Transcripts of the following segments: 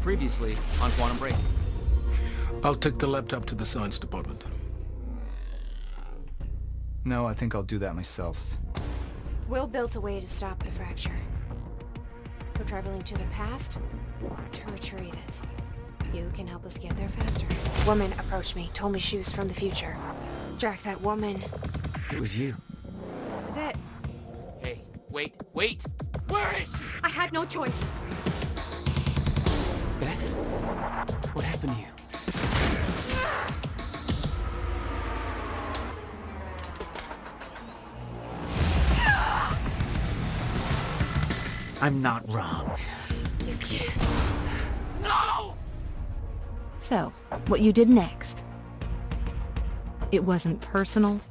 Previously on #break. I'll take the laptop to the science department. No, I think I'll do that myself. Will built a way to stop the fracture. We're traveling to the past to retrieve it. You can help us get there faster. A woman approached me, told me she was from the future. Jack, that woman. It was you. This is it. Hey, wait! Where is she? I had no choice. Beth? What happened to you? I'm not wrong. You can't. No! So, what you did next? It wasn't personal?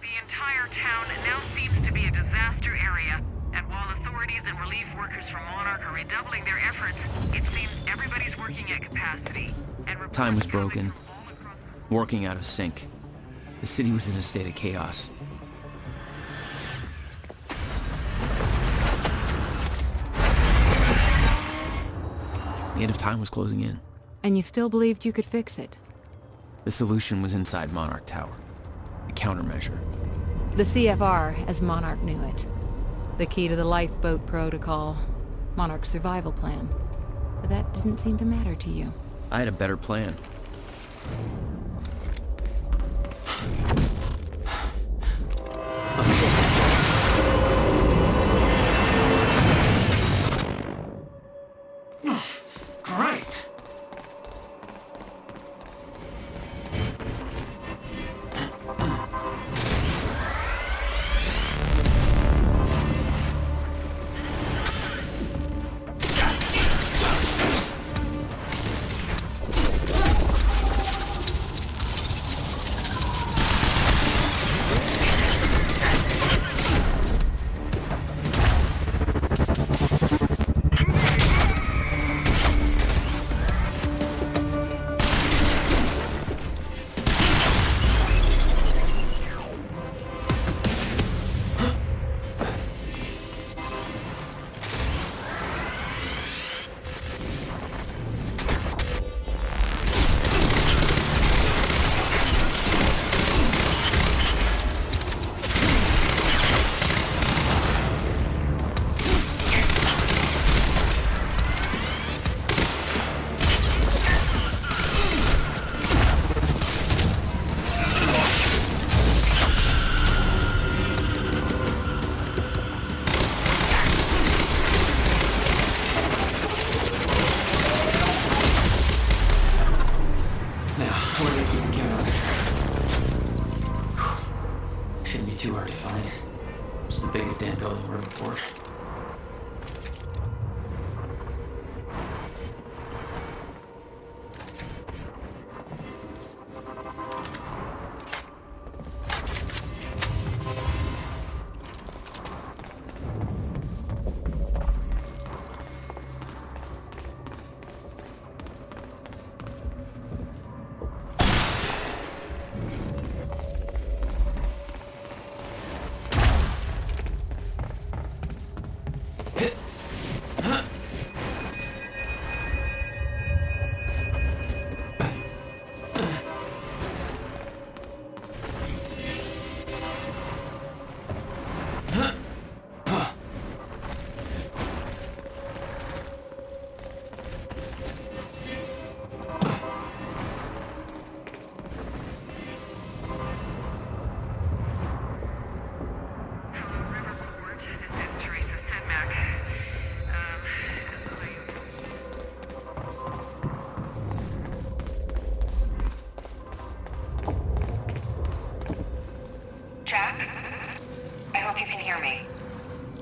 The entire town now seems to be a disaster area, and while authorities and relief workers from Monarch are redoubling their efforts, it seems everybody's working at capacity. And Time was reports broken. coming from all across Working out of sync. The city was in a state of chaos. The end of time was closing in. And you still believed you could fix it? The solution was inside Monarch Tower. A countermeasure. The CFR, as Monarch knew it. The key to the lifeboat protocol. Monarch's survival plan. But that didn't seem to matter to you. I had a better plan. Christ! Shouldn't be too hard to find. It's the biggest damn building we're looking for.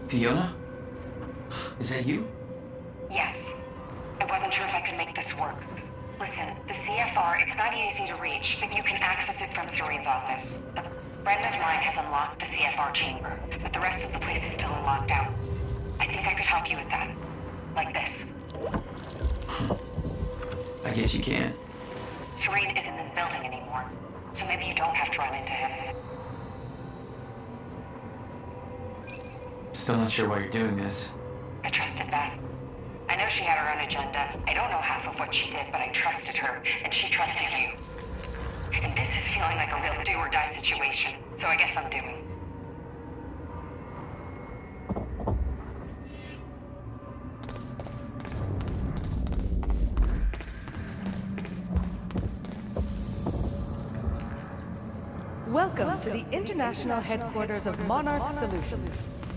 Fiona? Is that you? Yes. I wasn't sure if I could make this work. Listen, the CF not easy to reach, but you can access it from Serene's office. A friend of mine has unlocked the CFR chamber, but the rest of the place is still locked out. I think I could help you with that. Like this. I guess you can. Serene isn't in the building anymore, so maybe you don't have to run into him. Still not sure why you're doing this. I trusted Beth. I know she had her own agenda. I don't know half of what she did, but I trusted her, and she trusted you. And this is feeling like a real do-or-die situation, so I guess I'm doing. Welcome to the international headquarters of Monarch Solutions.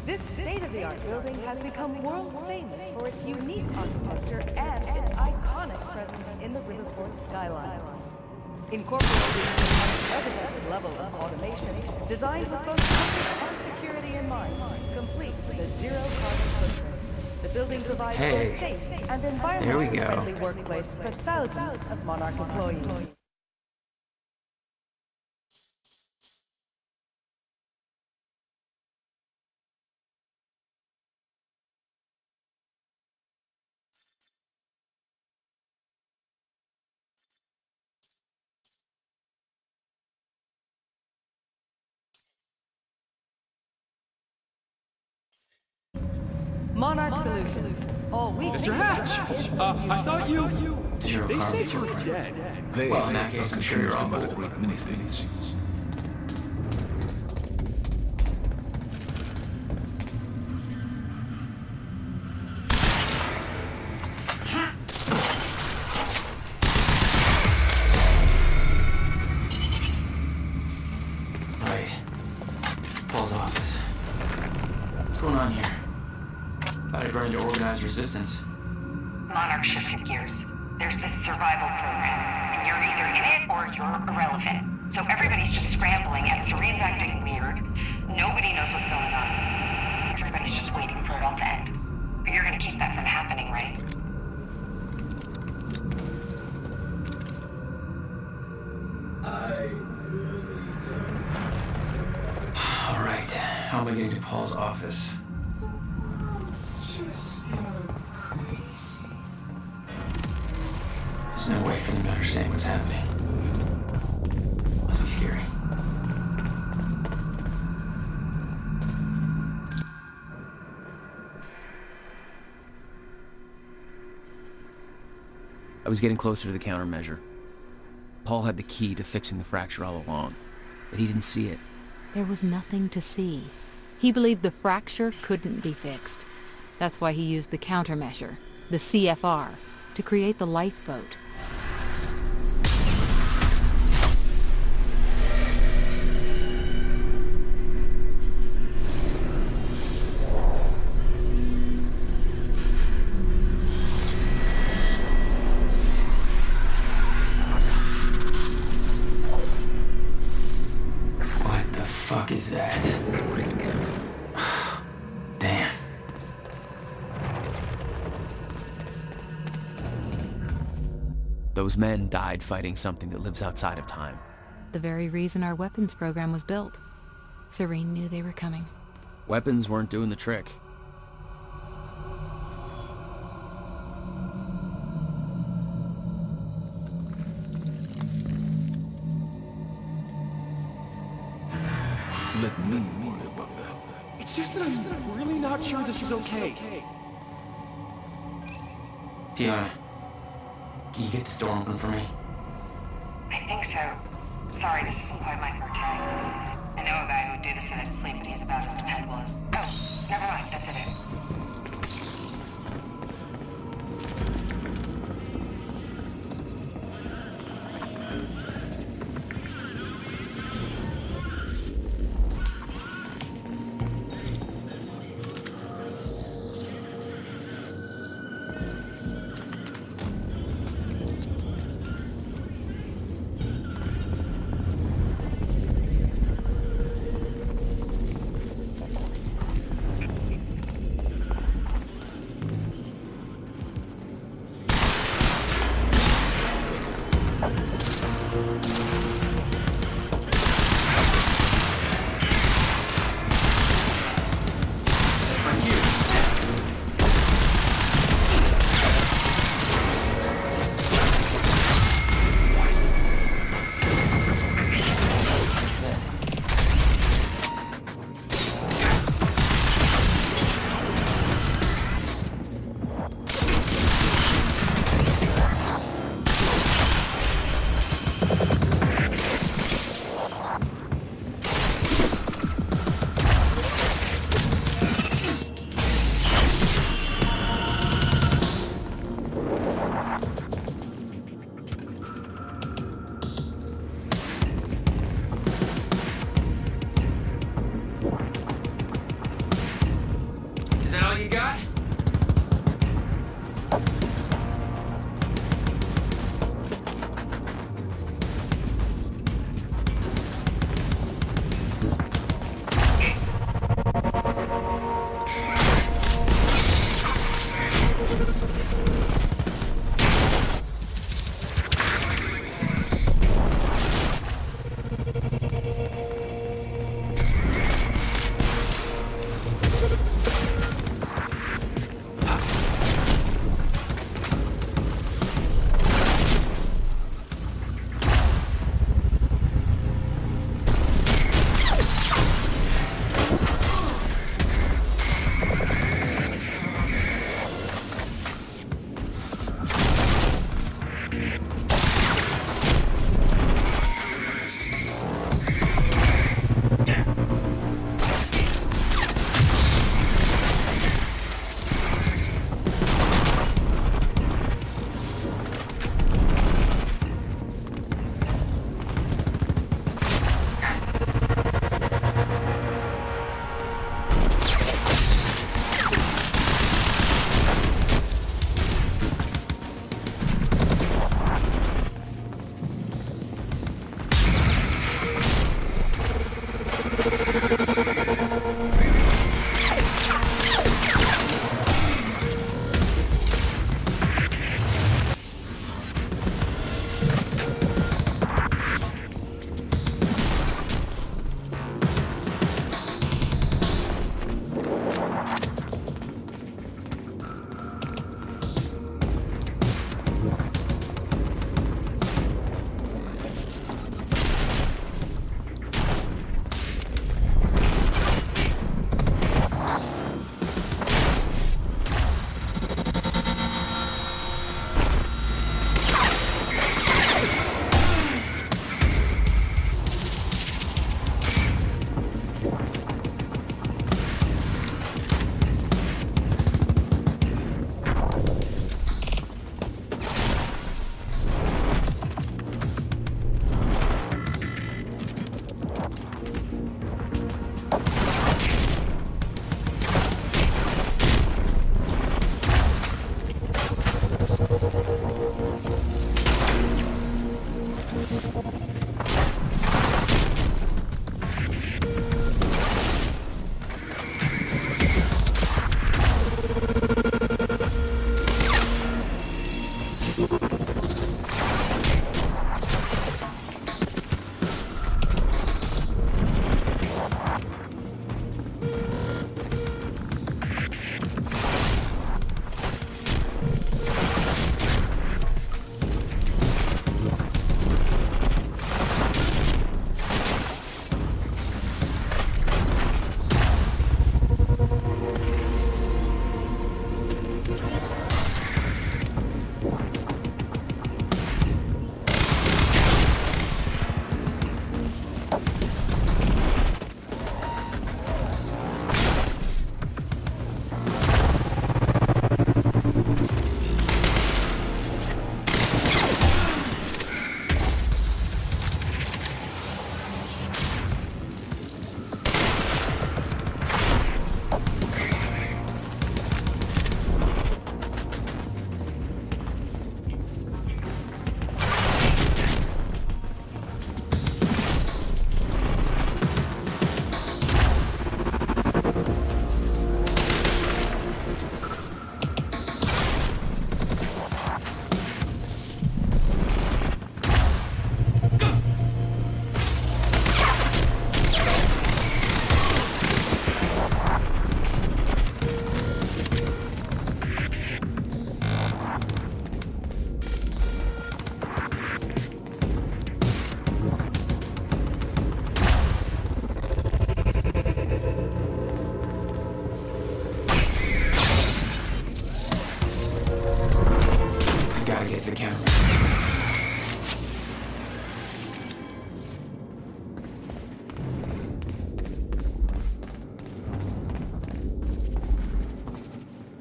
This state-of-the-art building has become world famous for its unique architecture and its iconic presence in the Riverport skyline. Incorporating an unprecedented level of automation designed with both comfort and security in mind, complete with a zero-carbon footprint. The building provides a safe and environmentally friendly workplace for thousands of Monarch employees. Monarch Solutions. All we Mr. Hatch! I thought you... Zero They carbon said you were footprint. dead. They Well, in that case, I'm sure you're all about a cool. great many things. Right. Paul's office. What's going on here? Thought I'd run into organized resistance. Monarch shifted gears. There's this survival program, and you're either in it or you're irrelevant. So everybody's just scrambling, and Serene's acting weird. Nobody knows what's going on. Everybody's just waiting for it all to end. But you're gonna keep that from happening, right? All right. How am I getting to Paul's office? There's no way for them to understand what's happening. Must be scary. I was getting closer to the countermeasure. Paul had the key to fixing the fracture all along, but he didn't see it. There was nothing to see. He believed the fracture couldn't be fixed. That's why he used the countermeasure, the CFR, to create the lifeboat. What the fuck is that? Damn. Those men died fighting something that lives outside of time. The very reason our weapons program was built. Serene knew they were coming. Weapons weren't doing the trick. Let me worry about that. It's just that I'm really not sure this is okay. Fiona, can you get this door open for me? I think so. Sorry, this isn't quite my forte. I know a guy who would do this in his sleep, but he's about as dependable as... Oh, never mind, that's it.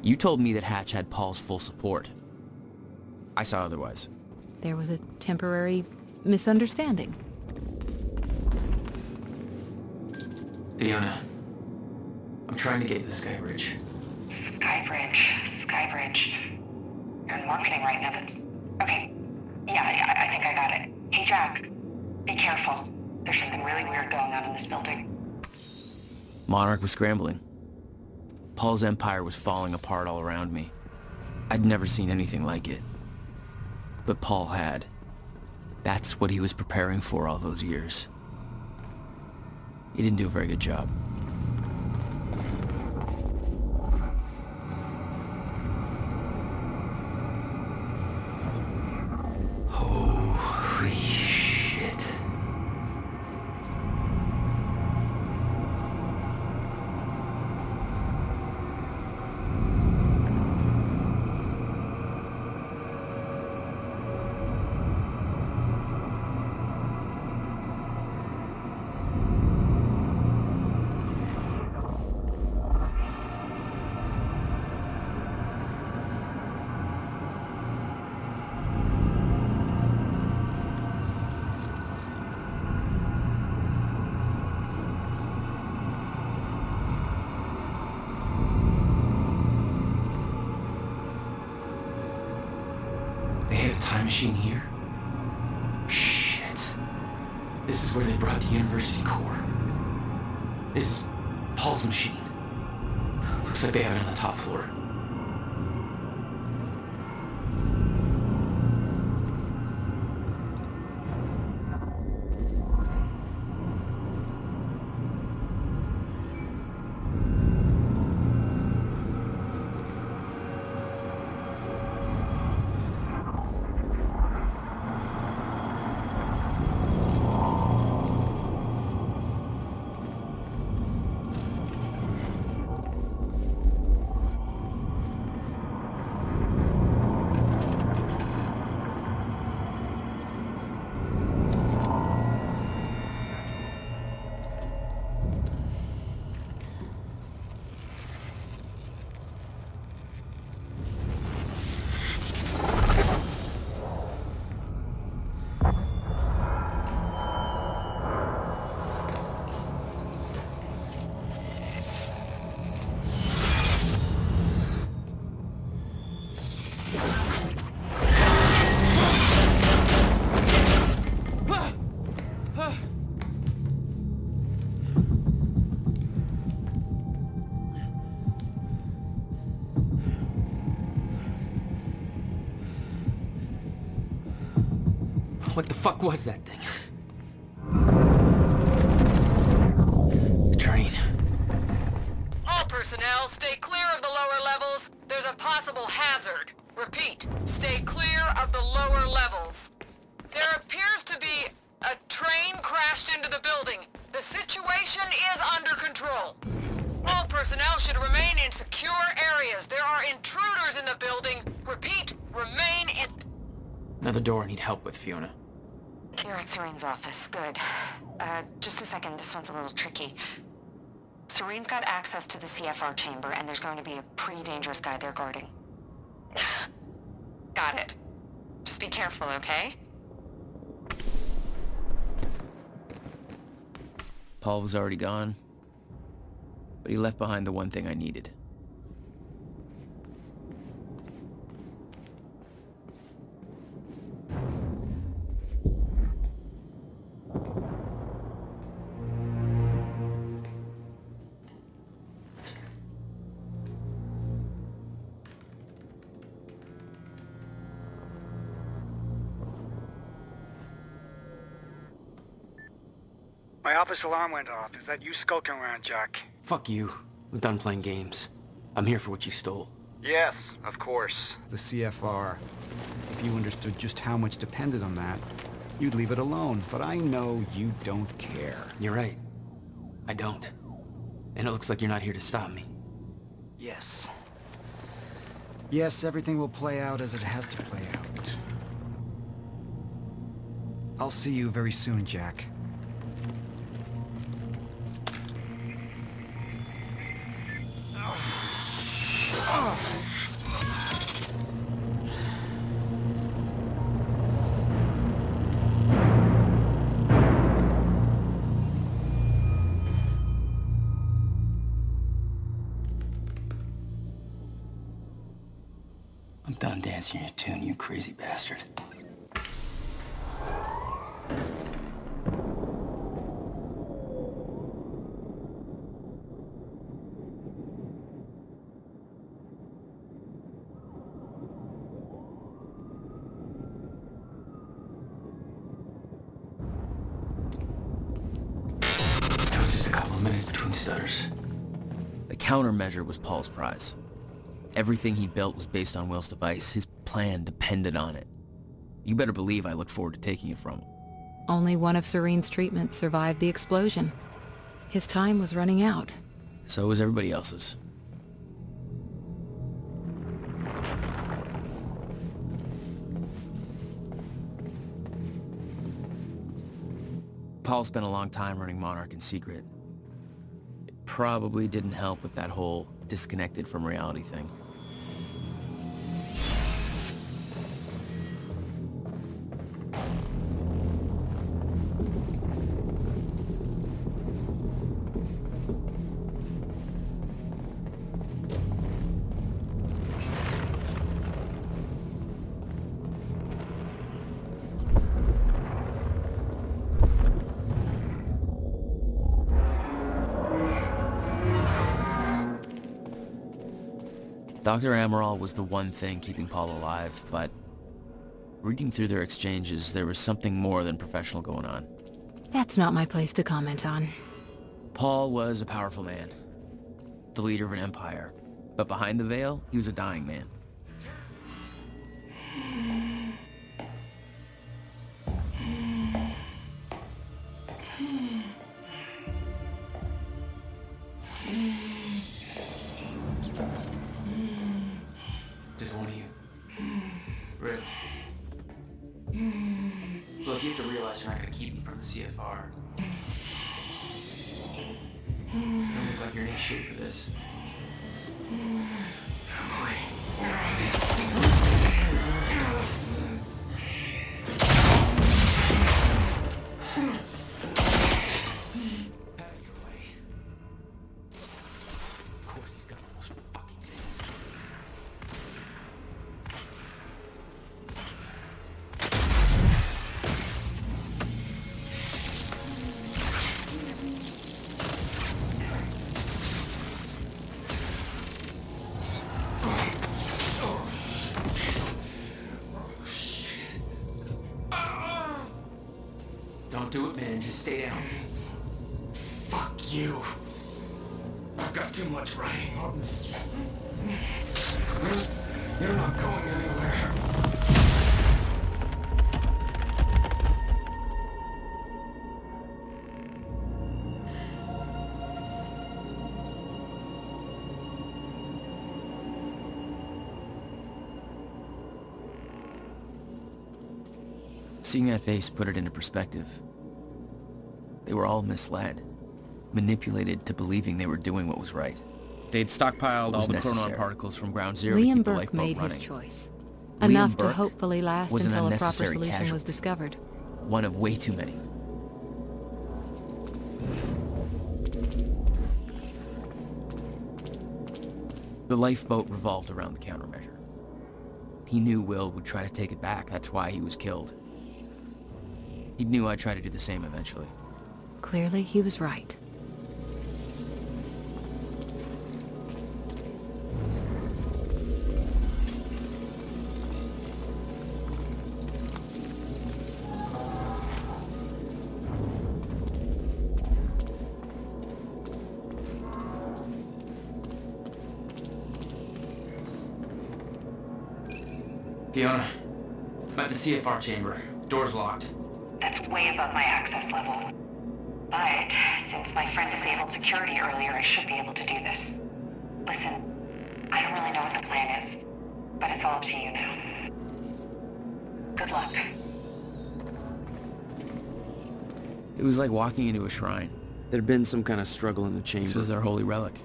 You told me that Hatch had Paul's full support. I saw otherwise. There was a temporary misunderstanding. Fiona, I'm trying to get to the Skybridge. Skybridge. You're in marketing right now, that's... Okay. Yeah, I think I got it. Hey, Jack. Be careful. There's something really weird going on in this building. Monarch was scrambling. Paul's empire was falling apart all around me. I'd never seen anything like it. But Paul had. That's what he was preparing for all those years. He didn't do a very good job. Holy shit. They have a time machine here? Shit. This is where they brought the university core. This is Paul's machine. Looks like they have it on the top floor. What the fuck was that thing? The train. All personnel, stay clear of the lower levels. There's a possible hazard. Repeat, stay clear of the lower levels. There appears to be a train crashed into the building. The situation is under control. All personnel should remain in secure areas. There are intruders in the building. Repeat, remain in... Another door I need help with, Fiona. You're at Serene's office. Good. Just a second. This one's a little tricky. Serene's got access to the CFR chamber, and there's going to be a pretty dangerous guy there guarding. Got it. Just be careful, okay? Paul was already gone, but he left behind the one thing I needed. My office alarm went off. Is that you skulking around, Jack? Fuck you. I'm done playing games. I'm here for what you stole. Yes, of course. The CFR. If you understood just how much depended on that, you'd leave it alone. But I know you don't care. You're right. I don't. And it looks like you're not here to stop me. Yes. Yes, everything will play out as it has to play out. I'll see you very soon, Jack. Oh. crazy bastard. That was just a couple of minutes between stutters. The countermeasure was Paul's prize. Everything he built was based on Will's device. His plan depended on it. You better believe I look forward to taking it from him. Only one of Serene's treatments survived the explosion. His time was running out. So was everybody else's. Paul spent a long time running Monarch in secret. It probably didn't help with that whole disconnected from reality thing. Dr. Amaral was the one thing keeping Paul alive, but reading through their exchanges, there was something more than professional going on. That's not my place to comment on. Paul was a powerful man, the leader of an empire, but behind the veil, he was a dying man. Just one of you. Really? Look, you have to realize you're not going to keep me from the CFR. You don't look like you're in any shape for this. Don't do it, man. Just stay down. Fuck you. I've got too much writing on this. You're not going anywhere. Seeing that face put it into perspective. They were all misled, manipulated to believing they were doing what was right. They'd stockpiled all the necessary. chronon Particles from ground zero to Liam keep the Burke lifeboat made running. his choice. Liam Enough to Burke hopefully last was an until a proper unnecessary solution was casualty. discovered. One of way too many. The lifeboat revolved around the countermeasure. He knew Will would try to take it back. That's why he was killed. He knew I'd try to do the same eventually. Clearly, he was right. Fiona, I'm at the CFR chamber. Door's locked. That's way above my access level. But since my friend disabled security earlier, I should be able to do this. Listen, I don't really know what the plan is, but it's all up to you now. Good luck. It was like walking into a shrine. There'd been some kind of struggle in the chamber. This was their holy relic.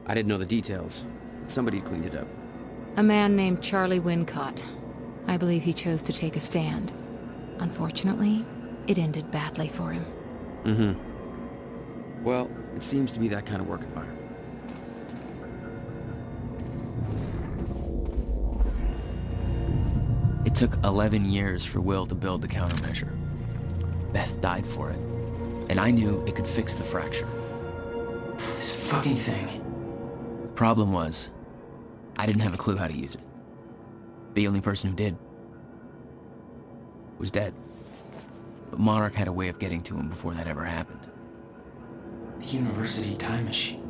I didn't know the details. Somebody cleaned it up. A man named Charlie Wincott. I believe he chose to take a stand. Unfortunately, it ended badly for him. Mm-hmm. Well, it seems to be that kind of work environment. It It took 11 years for Will to build the countermeasure. Beth died for it, and I knew it could fix the fracture. This fucking thing. The problem was, I didn't have a clue how to use it. The only person who did was dead. But Monarch had a way of getting to him before that ever happened. The university time machine.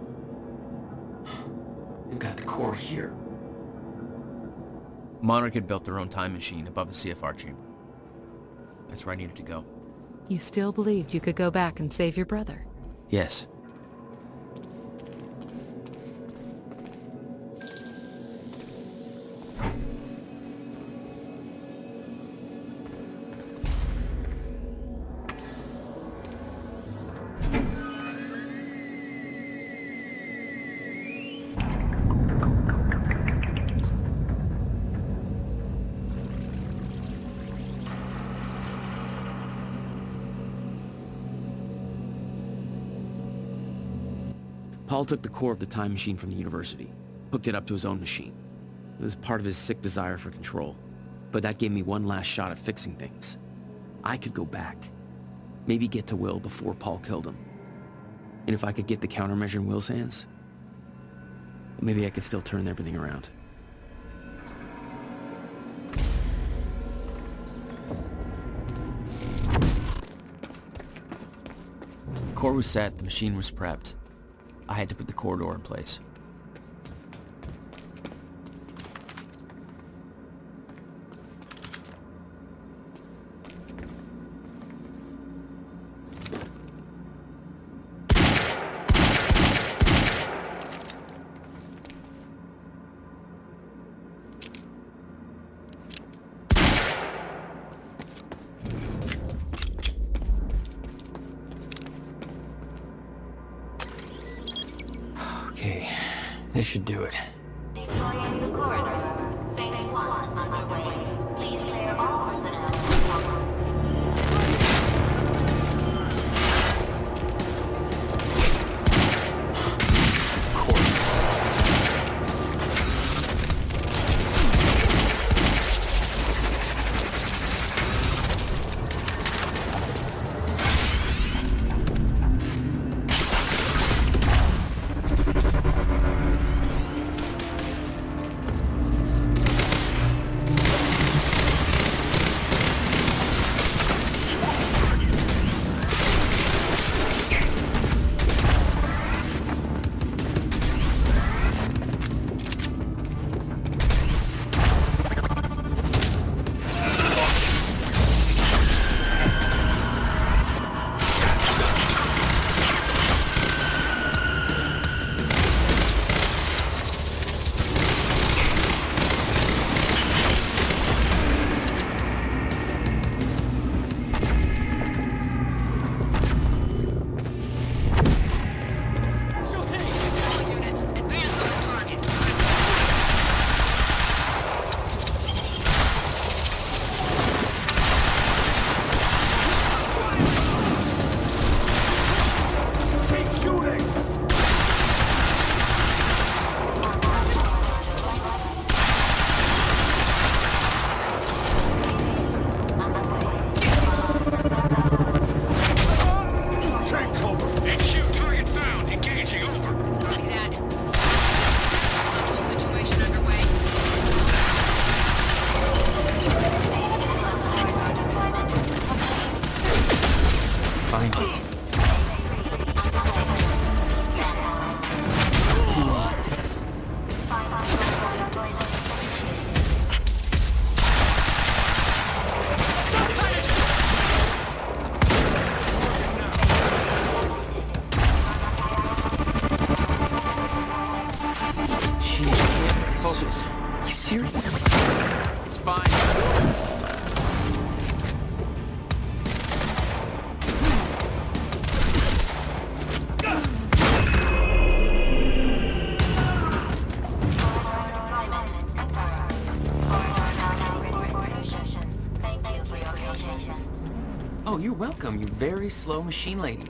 They've got the core here. Monarch had built their own time machine above the CFR chamber. That's where I needed to go. You still believed you could go back and save your brother? Yes. Paul took the core of the time machine from the university, hooked it up to his own machine. It was part of his sick desire for control, but that gave me one last shot at fixing things. I could go back, maybe get to Will before Paul killed him. And if I could get the countermeasure in Will's hands, maybe I could still turn everything around. The core was set, the machine was prepped. I had to put the corridor in place. Okay, this should do it. Deploying the corridor. Phase 1 underway. Please clear all personnel. Oh, you're welcome, you very slow machine lady.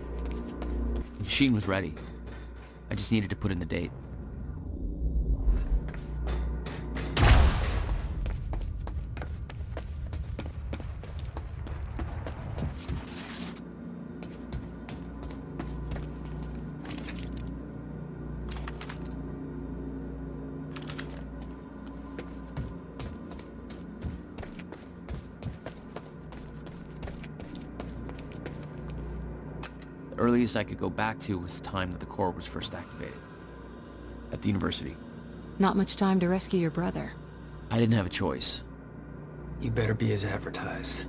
The machine was ready. I just needed to put in the date. earliest I could go back to was the time that the core was first activated. At the university. Not much time to rescue your brother. I didn't have a choice. You better be as advertised.